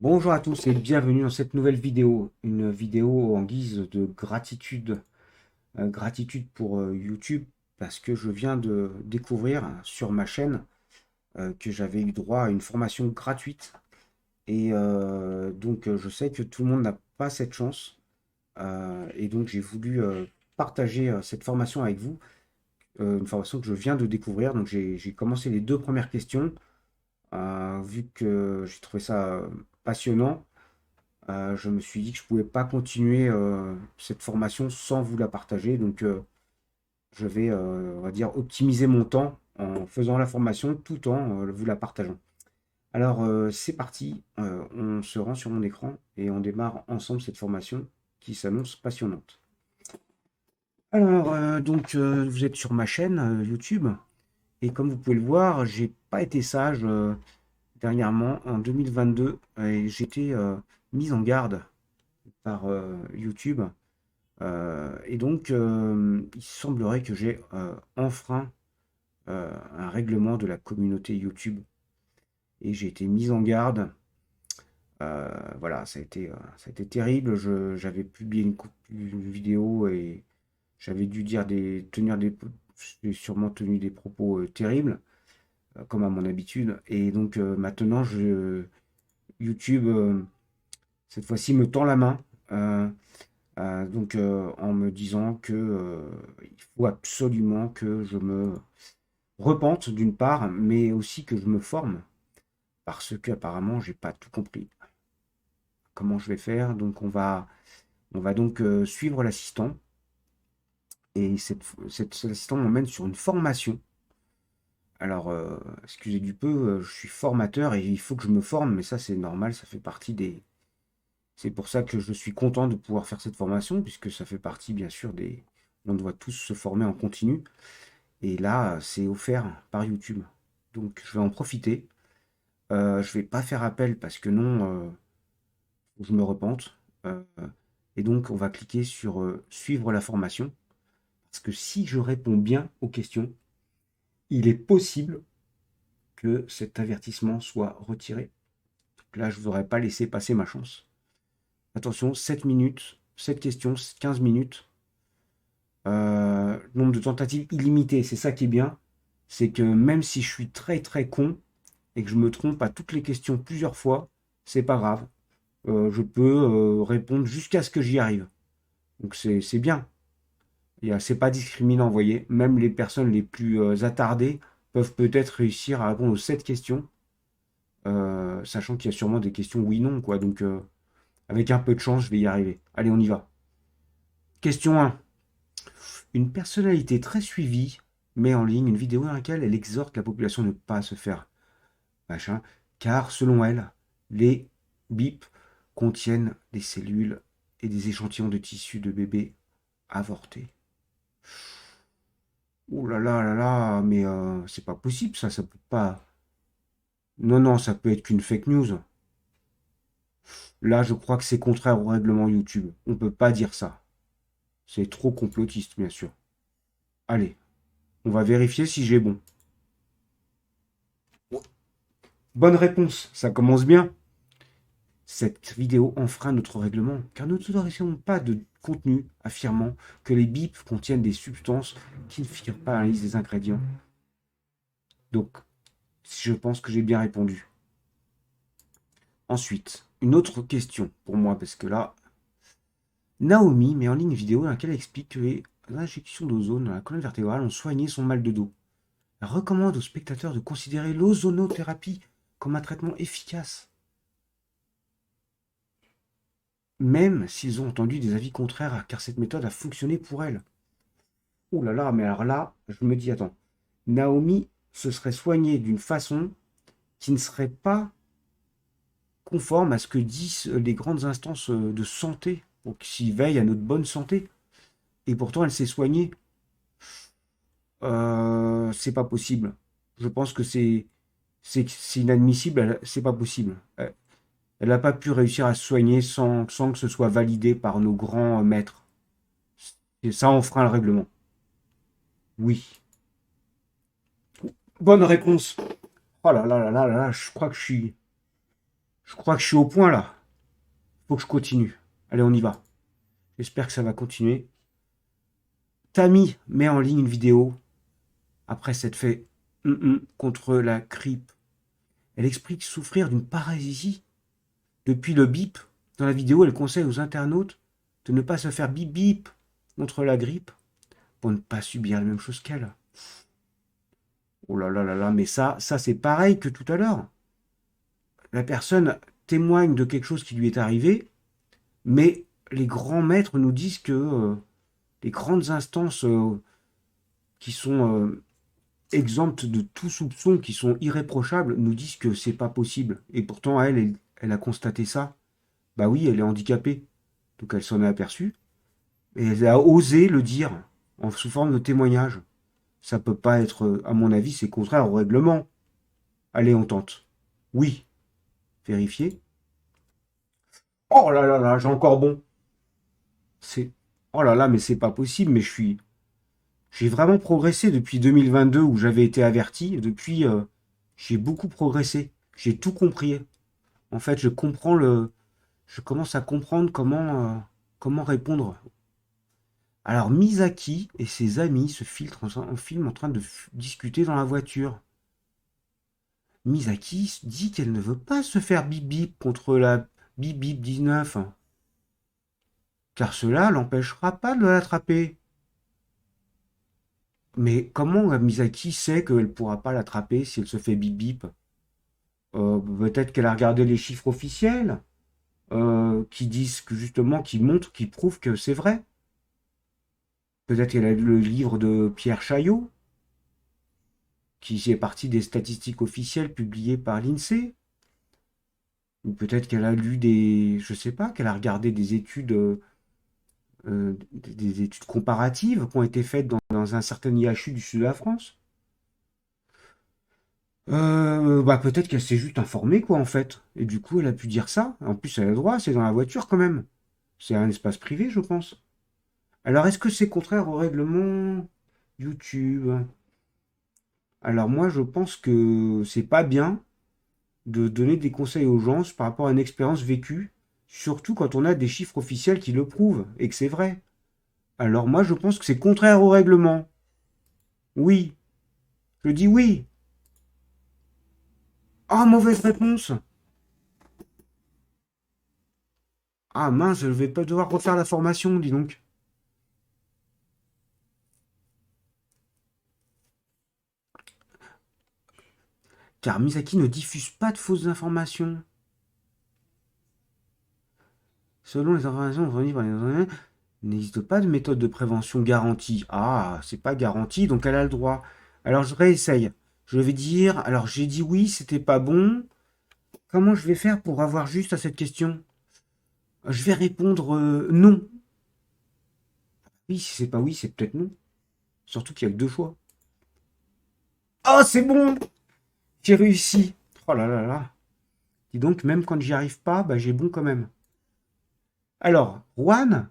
Bonjour à tous et bienvenue dans cette nouvelle vidéo. Une vidéo en guise de gratitude. Gratitude pour YouTube parce que je viens de découvrir sur ma chaîne que j'avais eu droit à une formation gratuite. Et donc je sais que tout le monde n'a pas cette chance. Et donc j'ai voulu partager cette formation avec vous. Une formation que je viens de découvrir. Donc j'ai commencé les deux premières questions. Vu que j'ai trouvé ça passionnant. Je me suis dit que je pouvais pas continuer cette formation sans vous la partager. Donc, je vais, on va dire, optimiser mon temps en faisant la formation tout en vous la partageant. Alors, c'est parti. On se rend sur mon écran et on démarre ensemble cette formation qui s'annonce passionnante. Alors, vous êtes sur ma chaîne YouTube et comme vous pouvez le voir, j'ai pas été sage dernièrement en 2022 et j'étais mis en garde par YouTube. Il semblerait que j'ai enfreint un règlement de la communauté YouTube et j'ai été mis en garde. Voilà, ça a été terrible. J'avais publié une vidéo et j'avais dû tenir j'ai sûrement tenu des propos terribles, comme à mon habitude. Maintenant, YouTube, cette fois-ci, me tend la main. euh, en me disant que il faut absolument que je me repente d'une part, mais aussi que je me forme, parce que apparemment j'ai pas tout compris. Comment je vais faire? On va donc suivre l'assistant, et cet assistant m'emmène sur une formation. Alors, excusez du peu, je suis formateur et il faut que je me forme, mais ça c'est normal, ça fait partie des. C'est pour ça que je suis content de pouvoir faire cette formation, puisque ça fait partie bien sûr des. On doit tous se former en continu. Et là, c'est offert par YouTube. Donc, je vais en profiter. Je vais pas faire appel parce que non, faut que je me repente. Euh, et donc, on va cliquer sur suivre la formation. Parce que si je réponds bien aux questions, il est possible que cet avertissement soit retiré. Donc là, je ne vous aurais pas laissé passer ma chance. Attention, 7 minutes, 7 questions, 15 minutes. Nombre de tentatives illimité. C'est ça qui est bien. C'est que même si je suis très très con, et que je me trompe à toutes les questions plusieurs fois, c'est pas grave. Je peux répondre jusqu'à ce que j'y arrive. Donc c'est bien. C'est pas discriminant, vous voyez. Même les personnes les plus attardées peuvent peut-être réussir à répondre aux 7 questions, sachant qu'il y a sûrement des questions oui-non, quoi. Donc avec un peu de chance, je vais y arriver. Allez, on y va. Question 1. Une personnalité très suivie met en ligne une vidéo dans laquelle elle exhorte la population de ne pas se faire machin, car selon elle, les bips contiennent des cellules et des échantillons de tissus de bébés avortés. Oh là là, mais c'est pas possible ça, ça peut pas. Non, non, ça peut être qu'une fake news. Là, je crois que c'est contraire au règlement YouTube. On peut pas dire ça. C'est trop complotiste, bien sûr. Allez, on va vérifier si j'ai bon. Bonne réponse, ça commence bien. Cette vidéo enfreint notre règlement, car nous n'autorisons pas de contenu affirmant que les bips contiennent des substances qui ne figurent pas dans la liste des ingrédients. Donc, je pense que j'ai bien répondu. Ensuite, une autre question pour moi, parce que là, Naomi met en ligne une vidéo dans laquelle elle explique que les injections d'ozone dans la colonne vertébrale ont soigné son mal de dos. Elle recommande aux spectateurs de considérer l'ozonothérapie comme un traitement efficace, même s'ils ont entendu des avis contraires, car cette méthode a fonctionné pour elle. Oh là là, mais alors là, je me dis, attends, Naomi se serait soignée d'une façon qui ne serait pas conforme à ce que disent les grandes instances de santé, ou qui veillent à notre bonne santé. Et pourtant, elle s'est soignée. C'est pas possible. Je pense que c'est inadmissible, c'est pas possible. Elle n'a pas pu réussir à se soigner sans que ce soit validé par nos grands maîtres. Et ça enfreint le règlement. Oui. Bonne réponse. Oh là là là là là, je crois que Je crois que je suis au point là. Faut que je continue. Allez, on y va. J'espère que ça va continuer. Tammy met en ligne une vidéo après s'être fait contre la grippe. Elle explique souffrir d'une paralysie depuis le bip. Dans la vidéo, elle conseille aux internautes de ne pas se faire bip bip contre la grippe pour ne pas subir la même chose qu'elle. Oh là là là là, mais ça c'est pareil que tout à l'heure. La personne témoigne de quelque chose qui lui est arrivé, mais les grands maîtres nous disent que les grandes instances qui sont exemptes de tout soupçon, qui sont irréprochables, nous disent que c'est pas possible. Et pourtant, elle a constaté ça. Bah oui, elle est handicapée. Donc elle s'en est aperçue. Et elle a osé le dire sous forme de témoignage. Ça peut pas être, à mon avis, c'est contraire au règlement. Allez, on tente. Oui, vérifier. Oh là là là, j'ai encore bon. C'est, oh là là, mais c'est pas possible, mais j'ai vraiment progressé depuis 2022 où j'avais été averti. Depuis, j'ai beaucoup progressé. J'ai tout compris. En fait, je commence à comprendre comment répondre. Alors, Misaki et ses amis se filment en train de discuter dans la voiture. Misaki dit qu'elle ne veut pas se faire bip bip contre la bip bip 19, car cela l'empêchera pas de l'attraper. Mais comment Misaki sait qu'elle ne pourra pas l'attraper si elle se fait bip bip? Peut-être qu'elle a regardé les chiffres officiels qui disent que justement, qui montrent, qui prouvent que c'est vrai. Peut-être qu'elle a lu le livre de Pierre Chaillot, qui fait partie des statistiques officielles publiées par l'INSEE. Ou peut-être qu'elle a lu je sais pas, qu'elle a regardé des études comparatives qui ont été faites dans un certain IHU du sud de la France. Bah peut-être qu'elle s'est juste informée, quoi, en fait. Et du coup, elle a pu dire ça. En plus, elle a le droit, c'est dans la voiture quand même. C'est un espace privé, je pense. Alors, est-ce que c'est contraire au règlement YouTube? Alors, moi, je pense que c'est pas bien de donner des conseils aux gens par rapport à une expérience vécue, surtout quand on a des chiffres officiels qui le prouvent et que c'est vrai. Alors, moi, je pense que c'est contraire au règlement. Oui, je dis oui. Ah, mauvaise réponse. Ah mince, je vais pas devoir refaire la formation, dis donc. Car Misaki ne diffuse pas de fausses informations. Selon les informations fournies par les il n'existe pas de méthode de prévention garantie. Ah, c'est pas garanti, donc elle a le droit. Alors je réessaye. Je vais dire, alors j'ai dit oui, c'était pas bon. Comment je vais faire pour avoir juste à cette question? Je vais répondre non. Oui, si c'est pas oui, c'est peut-être non. Surtout qu'il y a que deux choix. Oh, c'est bon! J'ai réussi. Oh là là là. Dis donc, même quand j'y arrive pas, bah, j'ai bon quand même. Alors, Juan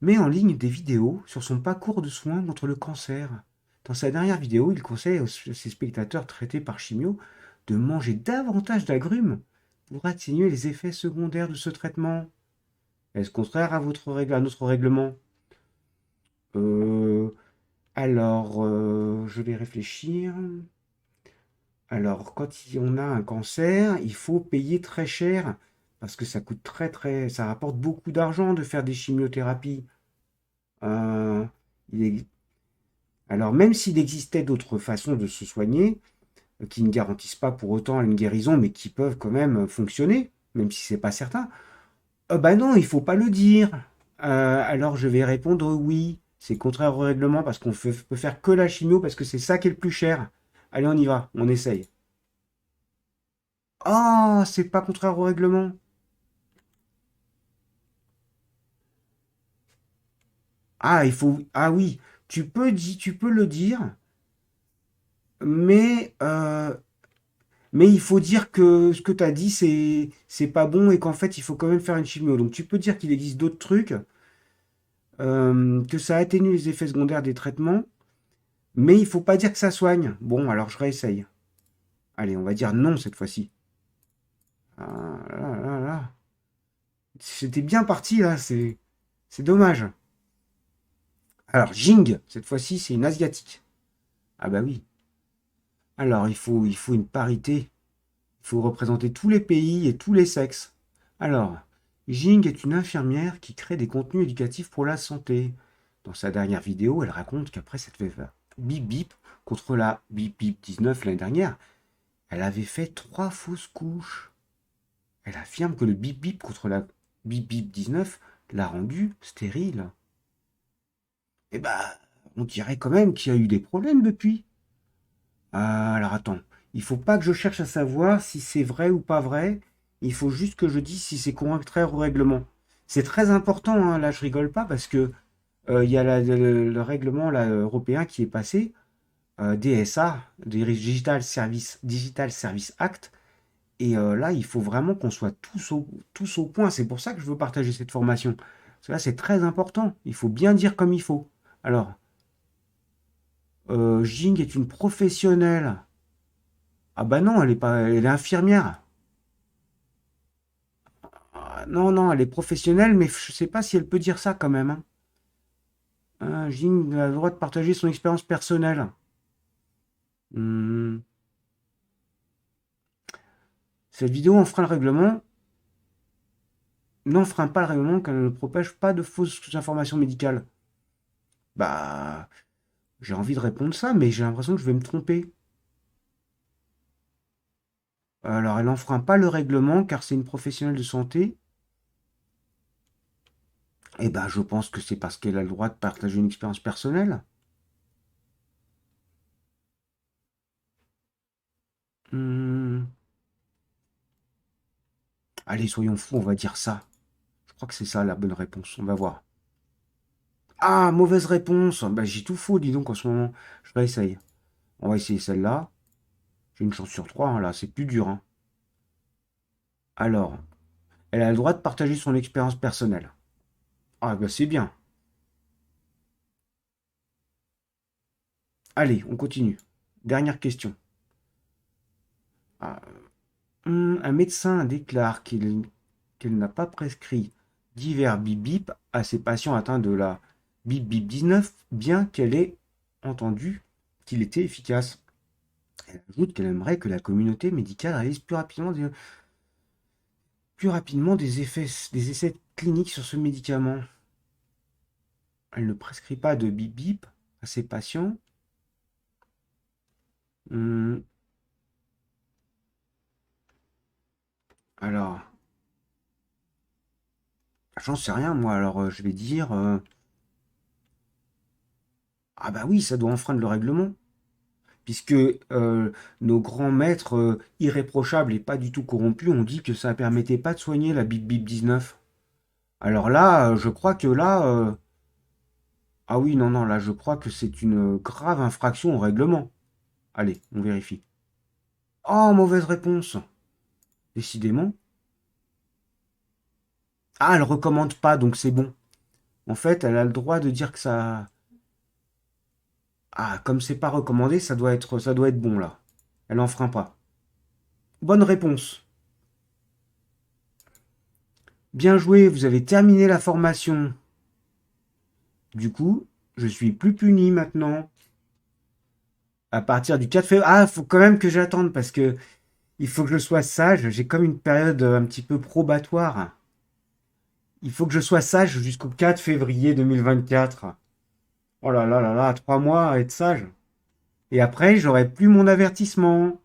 met en ligne des vidéos sur son parcours de soins contre le cancer. Dans sa dernière vidéo, il conseille à ses spectateurs traités par chimio de manger davantage d'agrumes pour atténuer les effets secondaires de ce traitement. Est-ce contraire à à notre règlement? Euh, je vais réfléchir. Alors, quand on a un cancer, il faut payer très cher parce que ça coûte ça rapporte beaucoup d'argent de faire des chimiothérapies. Euh, il est- Alors, même s'il existait d'autres façons de se soigner, qui ne garantissent pas pour autant une guérison, mais qui peuvent quand même fonctionner, même si c'est pas certain, bah non, il faut pas le dire. Alors, je vais répondre oui. C'est contraire au règlement parce qu'on peut faire que la chimio parce que c'est ça qui est le plus cher. Allez, on y va, on essaye. Ah, c'est pas contraire au règlement. Ah, Ah oui, tu peux le dire, mais, mais il faut dire que ce que tu as dit, c'est pas bon et qu'en fait, il faut quand même faire une chimio. Donc, tu peux dire qu'il existe d'autres trucs, que ça atténue les effets secondaires des traitements, mais il faut pas dire que ça soigne. Bon, alors je réessaye. Allez, on va dire non cette fois-ci. Ah, là, là, là. C'était bien parti là, c'est dommage. Alors, Jing, cette fois-ci, c'est une asiatique. Ah bah oui. Alors, il faut une parité. Il faut représenter tous les pays et tous les sexes. Alors, Jing est une infirmière qui crée des contenus éducatifs pour la santé. Dans sa dernière vidéo, elle raconte qu'après s'être fait bip bip contre la bip bip 19 l'année dernière, elle avait fait 3 fausses couches. Elle affirme que le bip bip contre la bip bip 19 l'a rendue stérile. Eh ben, on dirait quand même qu'il y a eu des problèmes depuis. Ah, alors attends, il faut pas que je cherche à savoir si c'est vrai ou pas vrai. Il faut juste que je dise si c'est contraire au règlement. C'est très important, hein, là je rigole pas parce que il y a le règlement là, européen qui est passé, DSA, Digital Service Act, et là il faut vraiment qu'on soit tous au point. C'est pour ça que je veux partager cette formation. Parce que là c'est très important. Il faut bien dire comme il faut. Alors, Jing est une professionnelle. Ah bah non, elle est pas, elle est infirmière. Ah, non, non, elle est professionnelle, mais je sais pas si elle peut dire ça quand même, hein. Jing a le droit de partager son expérience personnelle. Hmm. Cette vidéo enfreint le règlement, n'enfreint pas le règlement qu'elle ne propage pas de fausses informations médicales. Bah, j'ai envie de répondre ça, mais j'ai l'impression que je vais me tromper. Alors, elle n'enfreint pas le règlement car c'est une professionnelle de santé. Eh ben, je pense que c'est parce qu'elle a le droit de partager une expérience personnelle. Hmm. Allez, soyons fous, on va dire ça. Je crois que c'est ça la bonne réponse. On va voir. Ah, mauvaise réponse. Bah, j'ai tout faux, dis donc, en ce moment. Je réessaye. On va essayer celle-là. J'ai une chance sur trois, hein, là. C'est plus dur, hein. Alors, elle a le droit de partager son expérience personnelle. Ah, bah, c'est bien. Allez, on continue. Dernière question. Ah, un médecin déclare qu'elle n'a pas prescrit divers bip bip à ses patients atteints de la bip bip 19, bien qu'elle ait entendu qu'il était efficace. Elle ajoute qu'elle aimerait que la communauté médicale réalise plus rapidement des essais cliniques sur ce médicament. Elle ne prescrit pas de bip bip à ses patients. Hmm, alors, j'en sais rien, moi. Alors, je vais dire, ah bah oui, ça doit enfreindre le règlement, puisque nos grands maîtres irréprochables et pas du tout corrompus ont dit que ça ne permettait pas de soigner la bip bip 19. Alors là, je crois que là, ah oui, non, non, là, je crois que c'est une grave infraction au règlement. Allez, on vérifie. Oh, mauvaise réponse. Décidément. Ah, elle recommande pas, donc c'est bon. En fait, elle a le droit de dire que ça. Ah, comme c'est pas recommandé, ça doit être bon là. Elle enfreint pas. Bonne réponse. Bien joué, vous avez terminé la formation. Du coup, je suis plus puni maintenant. À partir du 4 février. Ah, faut quand même que j'attende parce que il faut que je sois sage. J'ai comme une période un petit peu probatoire. Il faut que je sois sage jusqu'au 4 février 2024. Oh là là là là, 3 mois à être sage. Et après, j'aurai plus mon avertissement.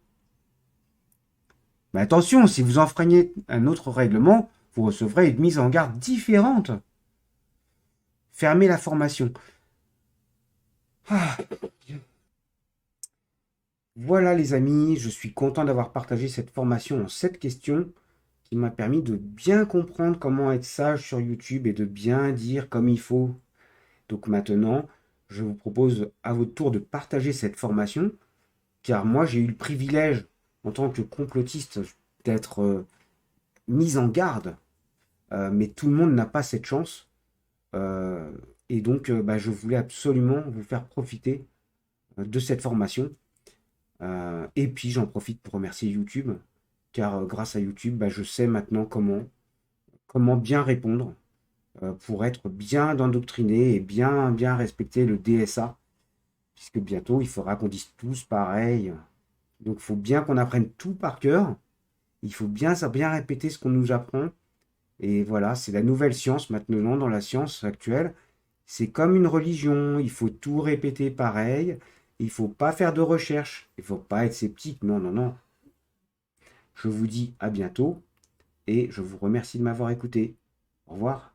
Mais attention, si vous enfreignez un autre règlement, vous recevrez une mise en garde différente. Fermez la formation. Ah, voilà les amis, je suis content d'avoir partagé cette formation en 7 questions qui m'a permis de bien comprendre comment être sage sur YouTube et de bien dire comme il faut. Donc maintenant, je vous propose à votre tour de partager cette formation, car moi j'ai eu le privilège en tant que complotiste d'être mis en garde, mais tout le monde n'a pas cette chance. Euh, et donc, bah, je voulais absolument vous faire profiter de cette formation. Et puis, j'en profite pour remercier YouTube car grâce à YouTube, bah, je sais maintenant comment bien répondre pour être bien endoctriné et bien respecter le DSA, puisque bientôt, il faudra qu'on dise tous pareil. Donc, il faut bien qu'on apprenne tout par cœur. Il faut bien répéter ce qu'on nous apprend. Et voilà, c'est la nouvelle science maintenant dans la science actuelle. C'est comme une religion, il faut tout répéter pareil. Il faut pas faire de recherche. Il faut pas être sceptique. Non, non, non. Je vous dis à bientôt et je vous remercie de m'avoir écouté. Au revoir.